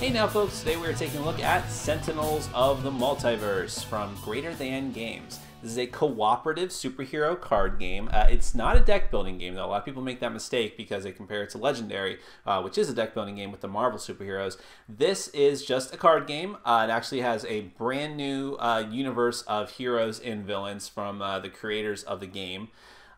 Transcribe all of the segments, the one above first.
Hey now folks, today we're taking a look at Sentinels of the Multiverse from Greater Than Games. This is a cooperative superhero card game. It's not a deck building game though. A lot of people make that mistake because they compare it to Legendary, which is a deck building game with the Marvel superheroes. This is just a card game. It actually has a brand new universe of heroes and villains from the creators of the game.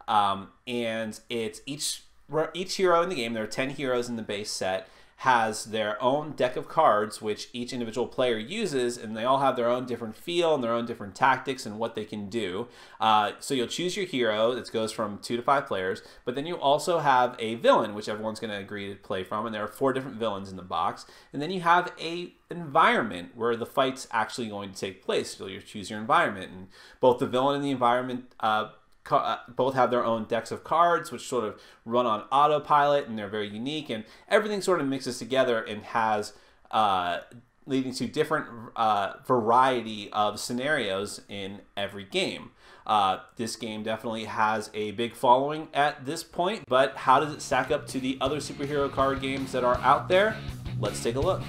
And it's each hero in the game, there are 10 heroes in the base set, has their own deck of cards which each individual player uses, and they all have their own different feel and their own different tactics and what they can do. So you'll choose your hero. That goes from 2 to 5 players, but then you also have a villain which everyone's going to agree to play from, and there are 4 different villains in the box. And then you have a environment where the fight's actually going to take place. So you choose your environment, and both the villain and the environment both have their own decks of cards which sort of run on autopilot, and they're very unique, and everything sort of mixes together and has leading to different variety of scenarios in every game. This game definitely has a big following at this point, but how does it stack up to the other superhero card games that are out there? Let's take a look.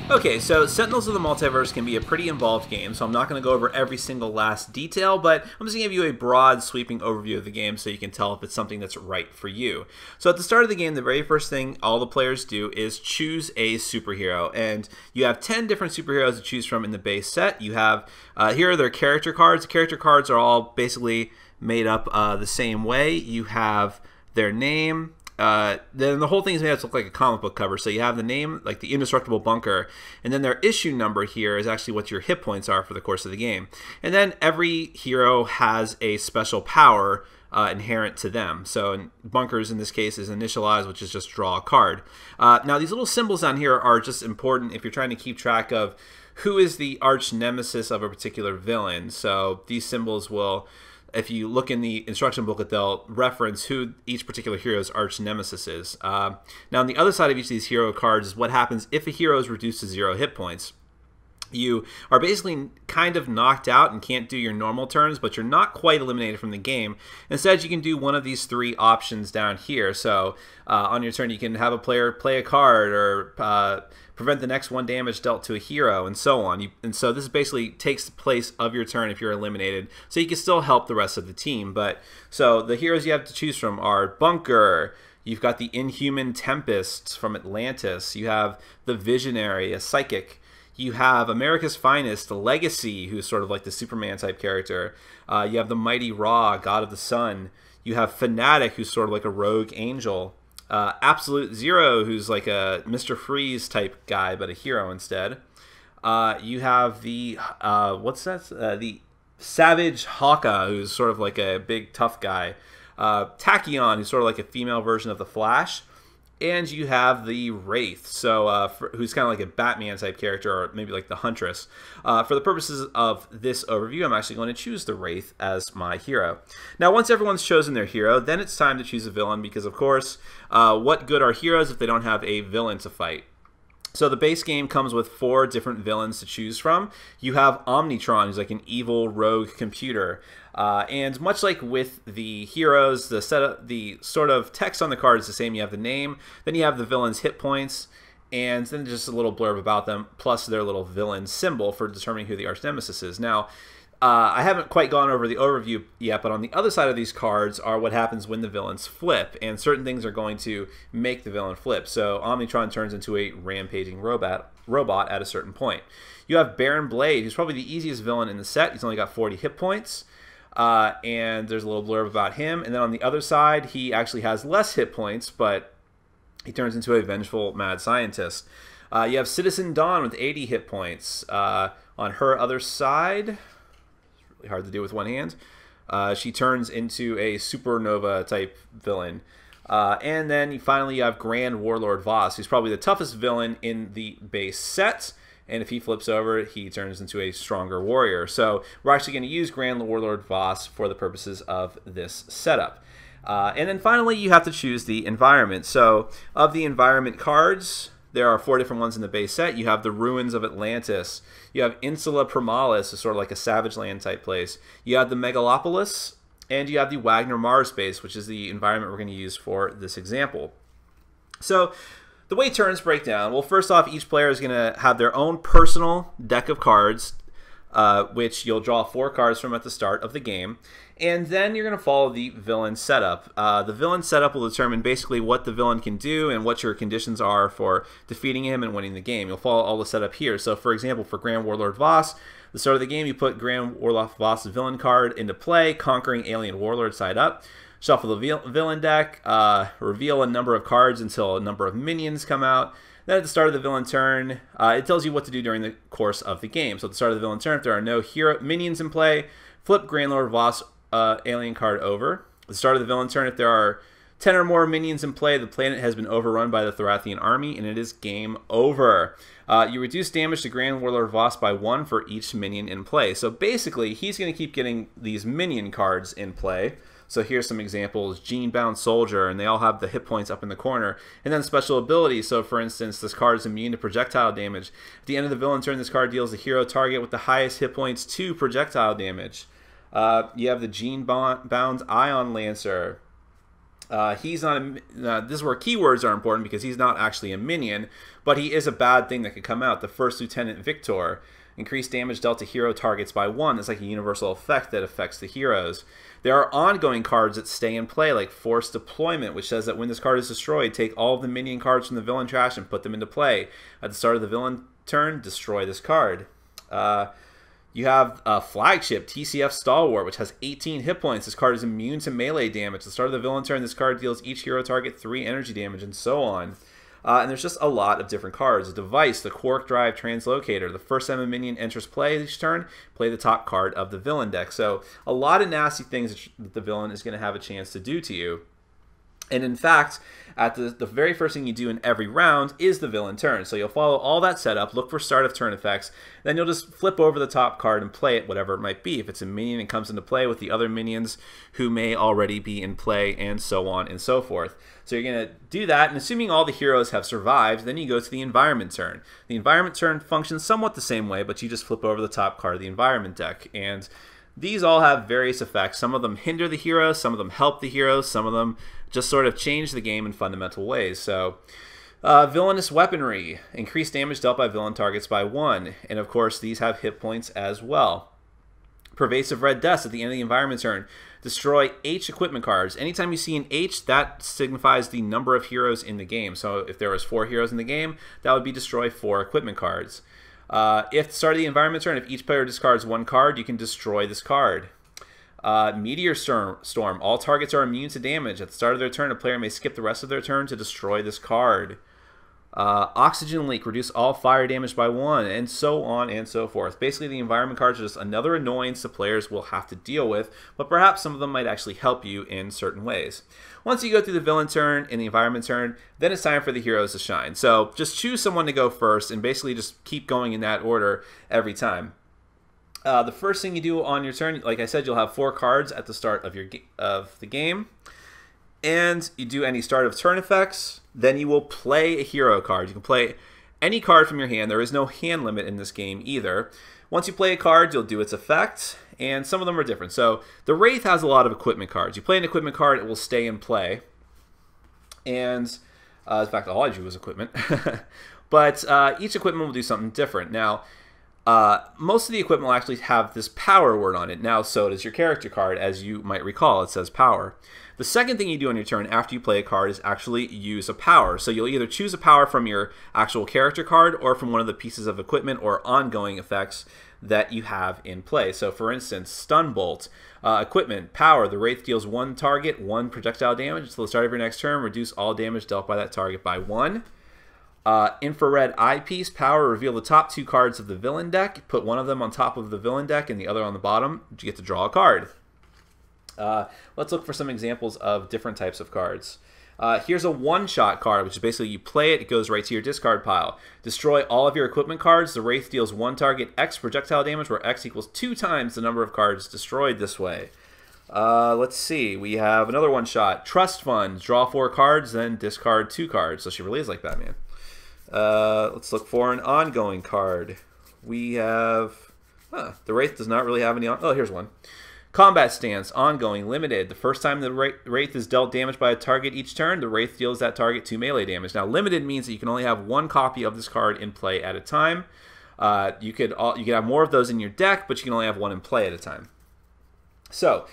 Okay, so Sentinels of the Multiverse can be a pretty involved game, so I'm not going to go over every single last detail, but I'm just going to give you a broad, sweeping overview of the game so you can tell if it's something that's right for you. So at the start of the game, the very first thing all the players do is choose a superhero, and you have 10 different superheroes to choose from in the base set. You have, here are their character cards. The character cards are all basically made up the same way. You have their name. Then the whole thing is made up to look like a comic book cover. So you have the name, like the Indestructible Bunker, and then their issue number here is actually what your hit points are for the course of the game. And then every hero has a special power inherent to them. So Bunkers in this case is Initialize, which is just draw a card. Now these little symbols down here are just important if you're trying to keep track of who is the arch nemesis of a particular villain. So these symbols will, if you look in the instruction booklet, they'll reference who each particular hero's arch nemesis is. Now, on the other side of each of these hero cards is what happens if a hero is reduced to 0 hit points. You are basically kind of knocked out and can't do your normal turns, but you're not quite eliminated from the game. Instead, you can do one of these 3 options down here. So on your turn, you can have a player play a card, or prevent the next 1 damage dealt to a hero, and so on. And so this basically takes the place of your turn if you're eliminated, so you can still help the rest of the team. But so the heroes you have to choose from are Bunker. You've got the Inhuman Tempest from Atlantis. You have the Visionary, a psychic. You have America's Finest, the Legacy, who's sort of like the Superman type character. You have the Mighty Ra, God of the Sun. You have Fanatic, who's sort of like a rogue angel. Absolute Zero, who's like a Mr. Freeze type guy, but a hero instead. You have the, the Savage Hawka, who's sort of like a big tough guy. Tachyon, who's sort of like a female version of the Flash. And you have the Wraith, so who's kind of like a Batman type character, or maybe like the Huntress. For the purposes of this overview, I'm actually going to choose the Wraith as my hero. Now, once everyone's chosen their hero, then it's time to choose a villain, because of course, what good are heroes if they don't have a villain to fight? So the base game comes with 4 different villains to choose from. You have Omnitron, who's like an evil rogue computer. And much like with the heroes, the sort of text on the card is the same. You have the name, then you have the villain's hit points, and then just a little blurb about them, plus their little villain symbol for determining who the arch nemesis is. Now, I haven't quite gone over the overview yet, but on the other side of these cards are what happens when the villains flip, and certain things are going to make the villain flip. So Omnitron turns into a rampaging robot at a certain point. You have Baron Blade, who's probably the easiest villain in the set. He's only got 40 hit points, and there's a little blurb about him. And then on the other side, he actually has less hit points, but he turns into a vengeful mad scientist. You have Citizen Dawn with 80 hit points. On her other side, hard to do with one hand, she turns into a supernova type villain. And then finally you have Grand Warlord Voss, who's probably the toughest villain in the base set, and if he flips over, he turns into a stronger warrior. So we're actually going to use Grand Warlord Voss for the purposes of this setup. And then finally you have to choose the environment. So of the environment cards, There are 4 different ones in the base set. You have the Ruins of Atlantis. You have Insula Primalis, is sort of like a Savage Land type place. You have the Megalopolis, and you have the Wagner Mars base, which is the environment we're going to use for this example. So the way turns break down, well, first off, each player is going to have their own personal deck of cards, which you'll draw 4 cards from at the start of the game. And then you're going to follow the villain setup. The villain setup will determine basically what the villain can do and what your conditions are for defeating him and winning the game. You'll follow all the setup here. So for example, for Grand Warlord Voss, the start of the game, you put Grand Warlord Voss' villain card into play, conquering Alien Warlord side up. Shuffle the villain deck, reveal a number of cards until a number of minions come out. Then at the start of the villain turn, it tells you what to do during the course of the game. So at the start of the villain turn, if there are no hero minions in play, flip Grand Lord Voss alien card over. At the start of the villain turn, if there are 10 or more minions in play, the planet has been overrun by the Thorathian army, and it is game over. You reduce damage to Grand Warlord Voss by 1 for each minion in play. So basically, he's going to keep getting these minion cards in play. So here's some examples. Gene-bound soldier, and they all have the hit points up in the corner. And then special abilities. So for instance, this card is immune to projectile damage. At the end of the villain turn, this card deals the hero target with the highest hit points 2 projectile damage. You have the Gene-bound Ion Lancer. He's not this is where keywords are important because he's not actually a minion, but he is a bad thing that could come out. The First Lieutenant Victor. Increased damage dealt to hero targets by 1. That's like a universal effect that affects the heroes. There are ongoing cards that stay in play, like Forced Deployment, which says that when this card is destroyed, take all of the minion cards from the villain trash and put them into play. At the start of the villain turn, destroy this card. You have Flagship, TCF Stalwart, which has 18 hit points. This card is immune to melee damage. At the start of the villain turn, this card deals each hero target 3 energy damage, and so on. And there's just a lot of different cards. A device, the Quark Drive Translocator. The first time a minion enters play each turn, play the top card of the villain deck. So a lot of nasty things that the villain is going to have a chance to do to you. And in fact, at the very first thing you do in every round is the villain turn. So you'll follow all that setup, look for start of turn effects, then you'll just flip over the top card and play it, whatever it might be. If it's a minion, it comes into play with the other minions who may already be in play, and so on and so forth. So you're going to do that, and assuming all the heroes have survived, then you go to the environment turn. The environment turn functions somewhat the same way, but you just flip over the top card of the environment deck. And these all have various effects. Some of them hinder the heroes, some of them help the heroes, some of them just sort of change the game in fundamental ways. So, villainous weaponry. Increased damage dealt by villain targets by 1. And of course, these have hit points as well. Pervasive red dust at the end of the environment turn. Destroy H equipment cards. Anytime you see an H, that signifies the number of heroes in the game. So if there was 4 heroes in the game, that would be destroy 4 equipment cards. If at the start of the environment turn, if each player discards 1 card, you can destroy this card. Meteor Storm. All targets are immune to damage. At the start of their turn, a player may skip the rest of their turn to destroy this card. Oxygen Leak. Reduce all fire damage by 1, and so on and so forth. Basically, the environment cards are just another annoyance the players will have to deal with, but perhaps some of them might actually help you in certain ways. Once you go through the villain turn and the environment turn, then it's time for the heroes to shine. So just choose someone to go first and basically just keep going in that order every time. The first thing you do on your turn, like I said, you'll have 4 cards at the start of the game. And you do any start of turn effects, then you will play a hero card. You can play any card from your hand. There is no hand limit in this game either. Once you play a card, you'll do its effect, and some of them are different. So the Wraith has a lot of equipment cards. You play an equipment card, it will stay in play. And in fact, all I drew was equipment. But each equipment will do something different. Now, most of the equipment will actually have this power word on it. Now, so does your character card. As you might recall, it says power. The second thing you do on your turn after you play a card is actually use a power. So you'll either choose a power from your actual character card or from one of the pieces of equipment or ongoing effects that you have in play. So for instance, Stun Bolt, equipment, power, the Wraith deals 1 target, 1 projectile damage until the start of your next turn. Reduce all damage dealt by that target by 1. Infrared Eyepiece, power, reveal the top 2 cards of the villain deck. Put one of them on top of the villain deck and the other on the bottom. You get to draw a card. Let's look for some examples of different types of cards. Here's a one-shot card, which is basically you play it, it goes right to your discard pile. Destroy all of your equipment cards. The Wraith deals 1 target X projectile damage, where X equals 2 times the number of cards destroyed this way. Let's see. We have another one-shot. Trust Fund. Draw 4 cards, then discard 2 cards. So she really is like Batman. Let's look for an ongoing card. We have... the Wraith does not really have any... Oh, here's one. Combat Stance, ongoing, limited. The first time the Wraith is dealt damage by a target each turn, the Wraith deals that target 2 melee damage. Now, limited means that you can only have one copy of this card in play at a time. You could have more of those in your deck, but you can only have one in play at a time. So,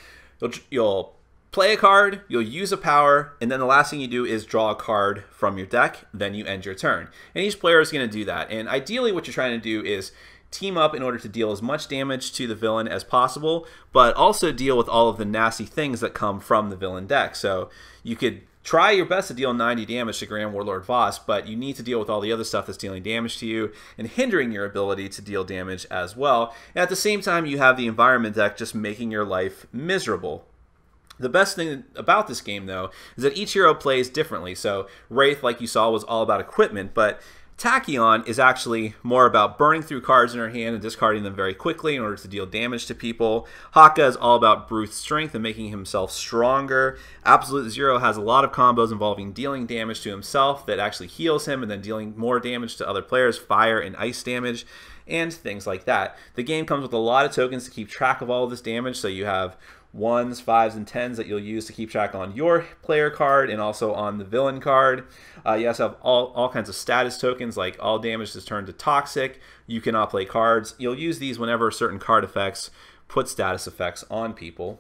you'll play a card, you'll use a power, and then the last thing you do is draw a card from your deck, then you end your turn. And each player is going to do that. And ideally what you're trying to do is team up in order to deal as much damage to the villain as possible, but also deal with all of the nasty things that come from the villain deck. So you could try your best to deal 90 damage to Grand Warlord Voss, but you need to deal with all the other stuff that's dealing damage to you and hindering your ability to deal damage as well. And at the same time, you have the environment deck just making your life miserable. The best thing about this game, though, is that each hero plays differently. So Wraith, like you saw, was all about equipment, but Tachyon is actually more about burning through cards in her hand and discarding them very quickly in order to deal damage to people. Haka is all about brute strength and making himself stronger. Absolute Zero has a lot of combos involving dealing damage to himself that actually heals him and then dealing more damage to other players, fire and ice damage, and things like that. The game comes with a lot of tokens to keep track of all of this damage, so you have 1s, 5s, and 10s that you'll use to keep track on your player card and also on the villain card. You also have all kinds of status tokens, like all damage is turned to toxic. You cannot play cards. You'll use these whenever certain card effects put status effects on people.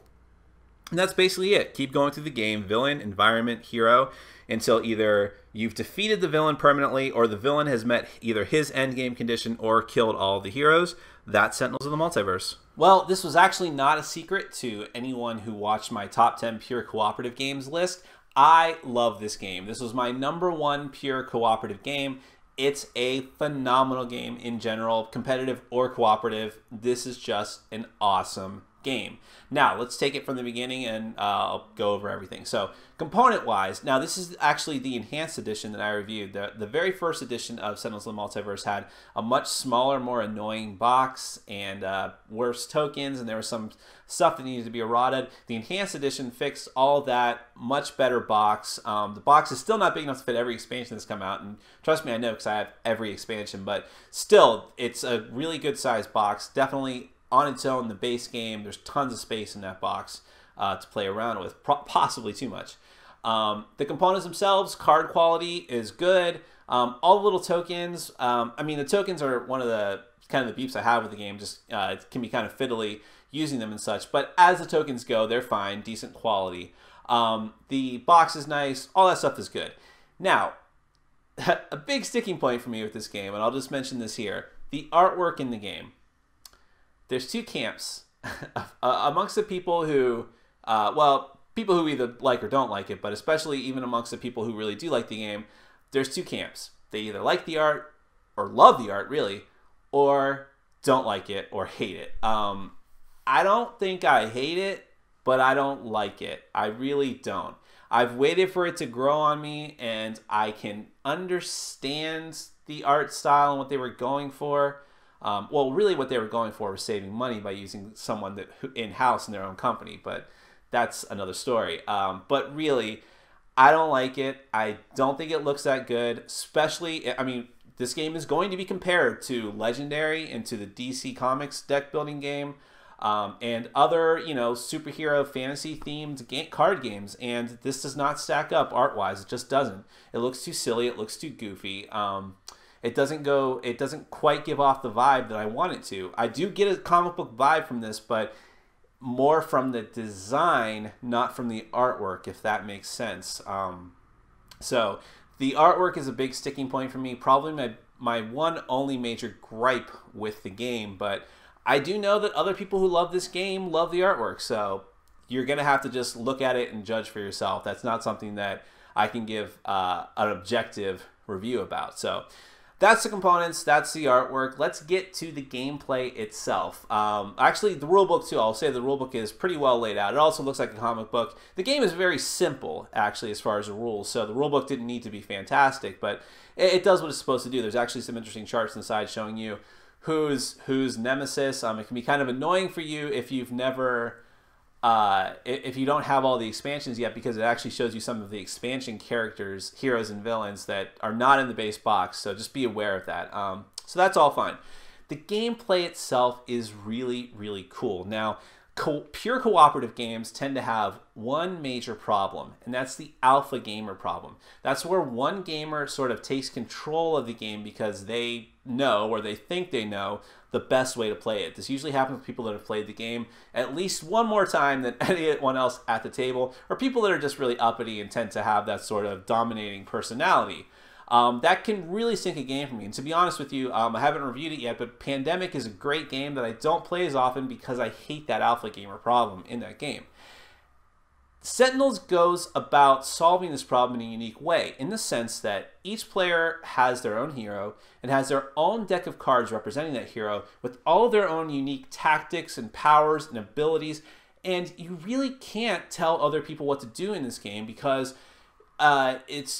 And that's basically it. Keep going through the game, villain, environment, hero, until either you've defeated the villain permanently or the villain has met either his endgame condition or killed all of the heroes. That's Sentinels of the Multiverse. Well, this was actually not a secret to anyone who watched my top 10 pure cooperative games list. I love this game. This was my #1 pure cooperative game. It's a phenomenal game in general, competitive or cooperative. This is just an awesome game. Now, let's take it from the beginning and I'll go over everything. So, component-wise, now this is actually the enhanced edition that I reviewed. The very first edition of Sentinels of the Multiverse had a much smaller, more annoying box and worse tokens, and there was some stuff that needed to be eroded. The enhanced edition fixed all of that, much better box. The box is still not big enough to fit every expansion that's come out, and trust me, I know because I have every expansion, but still, it's a really good sized box. Definitely on its own, the base game, there's tons of space in that box to play around with, possibly too much. The components themselves, card quality is good. All the little tokens, I mean, the tokens are one of the kind of the beeps I have with the game. Just it can be kind of fiddly using them and such, but as the tokens go, they're fine, decent quality. The box is nice, all that stuff is good. Now, a big sticking point for me with this game, and I'll just mention this here, the artwork in the game. There's two camps amongst the people who, well, people who either like or don't like it, but especially even amongst the people who really do like the game, there's two camps. They either like the art or love the art, really, or don't like it or hate it. I don't think I hate it, but I don't like it. I really don't. I've waited for it to grow on me, and I can understand the art style and what they were going for. Well, really what they were going for was saving money by using someone that in-house in their own company, but that's another story. But really, I don't like it. I don't think it looks that good, especially, I mean, this game is going to be compared to Legendary and to the DC Comics deck building game and other, you know, superhero fantasy themed card games, and this does not stack up art-wise. It just doesn't. It looks too silly. It looks too goofy. It doesn't quite give off the vibe that I want it to. I do get a comic book vibe from this, but more from the design, not from the artwork, if that makes sense. So the artwork is a big sticking point for me, probably my one only major gripe with the game, but I do know that other people who love this game love the artwork, so you're going to have to just look at it and judge for yourself. That's not something that I can give an objective review about. So that's the components, that's the artwork. Let's get to the gameplay itself. Actually, the rulebook too, I'll say the rulebook is pretty well laid out. It also looks like a comic book. The game is very simple, actually, as far as the rules, so the rulebook didn't need to be fantastic, but it does what it's supposed to do. There's actually some interesting charts inside showing you who's nemesis. It can be kind of annoying for you if you've never if you don't have all the expansions yet, because it actually shows you some of the expansion characters, heroes, and villains that are not in the base box. So just be aware of that. So that's all fine. The gameplay itself is really, really cool. Now, pure cooperative games tend to have one major problem, and that's the alpha gamer problem. That's where one gamer sort of takes control of the game because they know, or they think they know, the best way to play it. This usually happens with people that have played the game at least one more time than anyone else at the table, or people that are just really uppity and tend to have that sort of dominating personality. That can really sink a game for me. And to be honest with you, I haven't reviewed it yet, but Pandemic is a great game that I don't play as often because I hate that alpha gamer problem in that game. Sentinels goes about solving this problem in a unique way, in the sense that each player has their own hero and has their own deck of cards representing that hero with all of their own unique tactics and powers and abilities, and you really can't tell other people what to do in this game because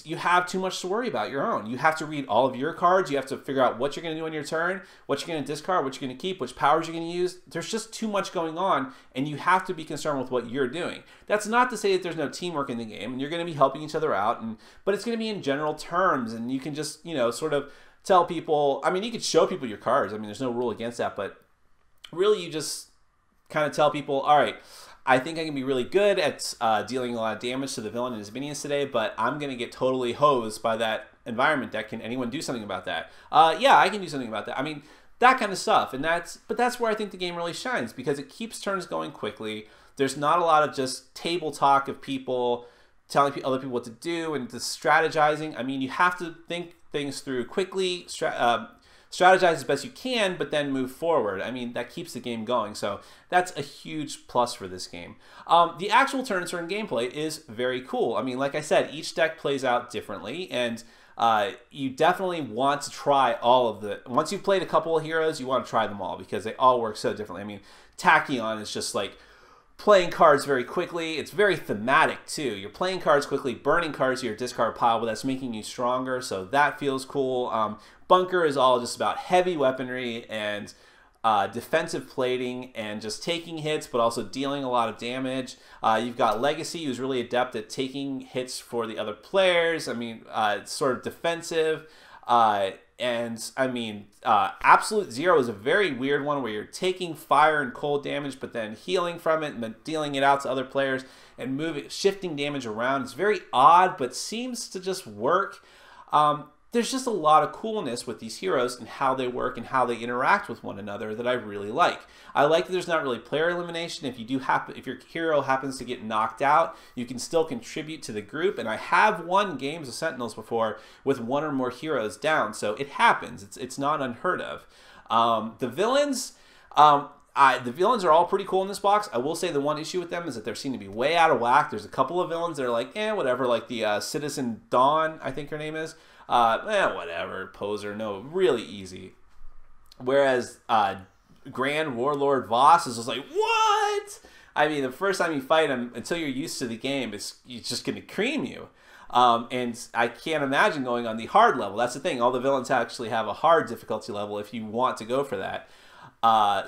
you have too much to worry about your own. You have to read all of your cards. You have to figure out what you're going to do on your turn, what you're going to discard, what you're going to keep, which powers you're going to use. There's just too much going on, and you have to be concerned with what you're doing. That's not to say that there's no teamwork in the game, and you're going to be helping each other out, but it's going to be in general terms, and you can just, sort of tell people. I mean, you could show people your cards. I mean, there's no rule against that, but really you just kind of tell people, all right, I think I can be really good at dealing a lot of damage to the villain and his minions today, but I'm going to get totally hosed by that environment deck. Can anyone do something about that? Yeah, I can do something about that. I mean, that kind of stuff. But that's where I think the game really shines, because it keeps turns going quickly. There's not a lot of just table talk of people telling other people what to do and just strategizing. I mean, you have to think things through quickly, strategize as best you can, but then move forward. I mean, that keeps the game going. So that's a huge plus for this game. The actual turn gameplay is very cool. I mean, like I said, each deck plays out differently, and you definitely want to try all of the... Once you've played a couple of heroes, you want to try them all because they all work so differently. I mean, Tachyon is just like playing cards very quickly. It's very thematic too. You're playing cards quickly, burning cards to your discard pile, but that's making you stronger, so that feels cool. Bunker is all just about heavy weaponry and defensive plating and just taking hits, but also dealing a lot of damage. You've got Legacy, who's really adept at taking hits for the other players. I mean, it's sort of defensive. And I mean, Absolute Zero is a very weird one where you're taking fire and cold damage, but then healing from it and then dealing it out to other players and shifting damage around. It's very odd, but seems to just work. There's just a lot of coolness with these heroes and how they work and how they interact with one another that I really like. I like that there's not really player elimination. If your hero happens to get knocked out, you can still contribute to the group. And I have won games of Sentinels before with one or more heroes down, so it happens. It's not unheard of. The villains. The villains are all pretty cool in this box. I will say the one issue with them is that they seem to be way out of whack. There's a couple of villains that are like, whatever, like the Citizen Dawn, I think her name is. Whatever, poser, no, really easy. Whereas Grand Warlord Voss is just like, what? I mean, the first time you fight him, until you're used to the game, he's just going to cream you. And I can't imagine going on the hard level. That's the thing. All the villains actually have a hard difficulty level if you want to go for that.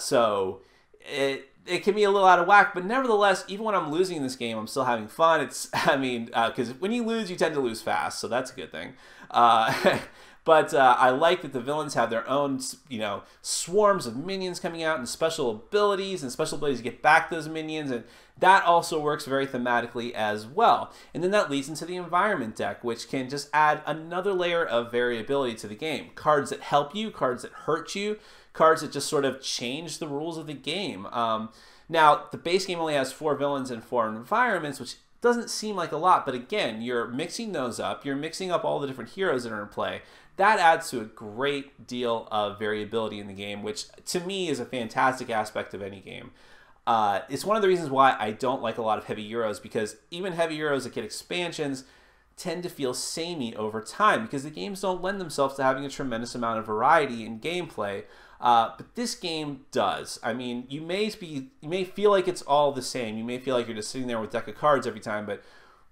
So it can be a little out of whack, but nevertheless, even when I'm losing this game, I'm still having fun. Because when you lose, you tend to lose fast, so that's a good thing. But I like that the villains have their own, swarms of minions coming out and special abilities to get back those minions, and that also works very thematically as well. And then that leads into the environment deck, which can just add another layer of variability to the game. Cards that help you, cards that hurt you, cards that just sort of change the rules of the game. Now, the base game only has 4 villains and 4 environments, which doesn't seem like a lot, but again, you're mixing those up. You're mixing up all the different heroes that are in play. That adds to a great deal of variability in the game, which to me is a fantastic aspect of any game. It's one of the reasons why I don't like a lot of heavy heroes, because even heavy heroes that get expansions tend to feel samey over time because the games don't lend themselves to having a tremendous amount of variety in gameplay. But this game does. I mean, you may feel like it's all the same. You may feel like you're just sitting there with a deck of cards every time, but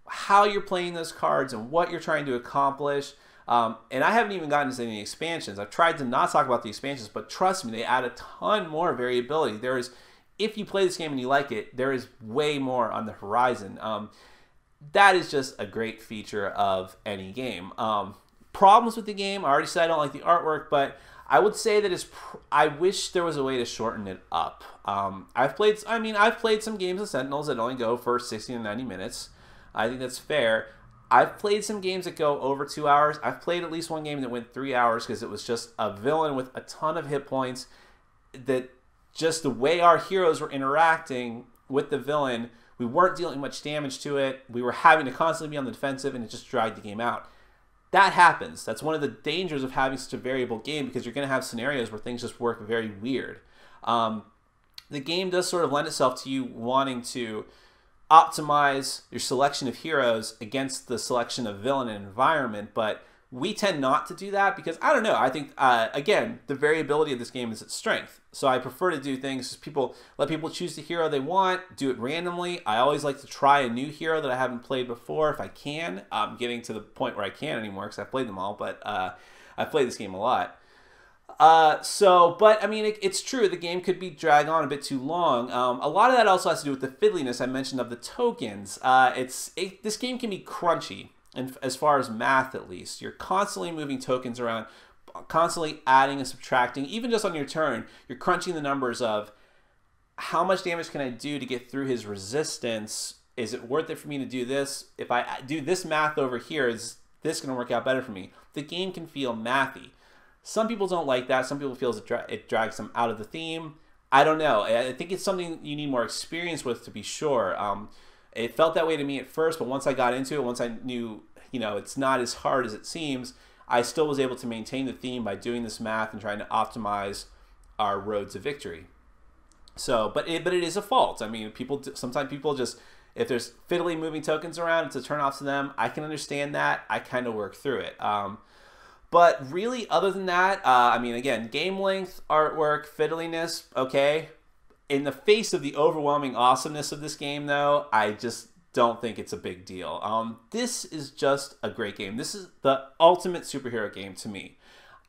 how you're playing those cards and what you're trying to accomplish. And I haven't even gotten into any expansions. I've tried to not talk about the expansions, but trust me, they add a ton more variability. There is if you play this game and you like it, there is way more on the horizon. That is just a great feature of any game. Problems with the game, I already said I don't like the artwork, but I would say that I wish there was a way to shorten it up. I've played some games of Sentinels that only go for 60 to 90 minutes. I think that's fair. I've played some games that go over 2 hours. I've played at least one game that went 3 hours because it was just a villain with a ton of hit points, that just the way our heroes were interacting with the villain, we weren't dealing much damage to it. We were having to constantly be on the defensive, and it just dragged the game out. That happens. That's one of the dangers of having such a variable game, because you're going to have scenarios where things just work very weird. The game does sort of lend itself to you wanting to optimize your selection of heroes against the selection of villain and environment, but we tend not to do that because, I don't know, I think, again, the variability of this game is its strength. So I prefer to do things, let people choose the hero they want, do it randomly. I always like to try a new hero that I haven't played before if I can. I'm getting to the point where I can't anymore because I've played them all, but I've played this game a lot. But I mean, it's true, the game could be dragged on a bit too long. A lot of that also has to do with the fiddliness I mentioned of the tokens. This game can be crunchy. And as far as math, at least, you're constantly moving tokens around, constantly adding and subtracting. Even just on your turn, you're crunching the numbers of how much damage can I do to get through his resistance? Is it worth it for me to do this? If I do this math over here, is this going to work out better for me? The game can feel mathy. Some people don't like that. Some people feel it drags them out of the theme. I don't know. I think it's something you need more experience with to be sure. It felt that way to me at first, but once I got into it, once I knew, it's not as hard as it seems, I still was able to maintain the theme by doing this math and trying to optimize our road to victory. So, but it is a fault. I mean, sometimes people just, if there's fiddly moving tokens around, it's a turn off to them. I can understand that. I kind of work through it. But really, other than that, I mean, again, game length, artwork, fiddliness, okay. In the face of the overwhelming awesomeness of this game, though, I just don't think it's a big deal. This is just a great game. This is the ultimate superhero game to me.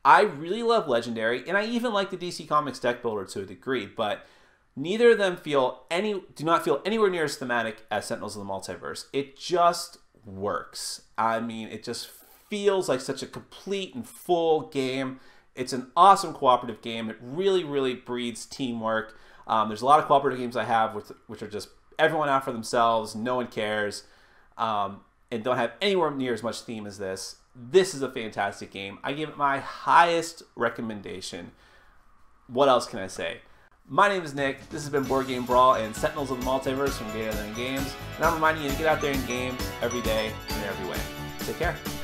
I really love Legendary, and I even like the DC Comics deck builder to a degree, but neither of them do not feel anywhere near as thematic as Sentinels of the Multiverse. It just works. I mean, it just feels like such a complete and full game. It's an awesome cooperative game. It really, really breeds teamwork. There's a lot of cooperative games I have which are just everyone out for themselves, no one cares, and don't have anywhere near as much theme as this. This is a fantastic game. I give it my highest recommendation. What else can I say? My name is Nick. This has been Board Game Brawl and Sentinels of the Multiverse from Greater Than Games. And I'm reminding you to get out there and game every day in every way. Take care.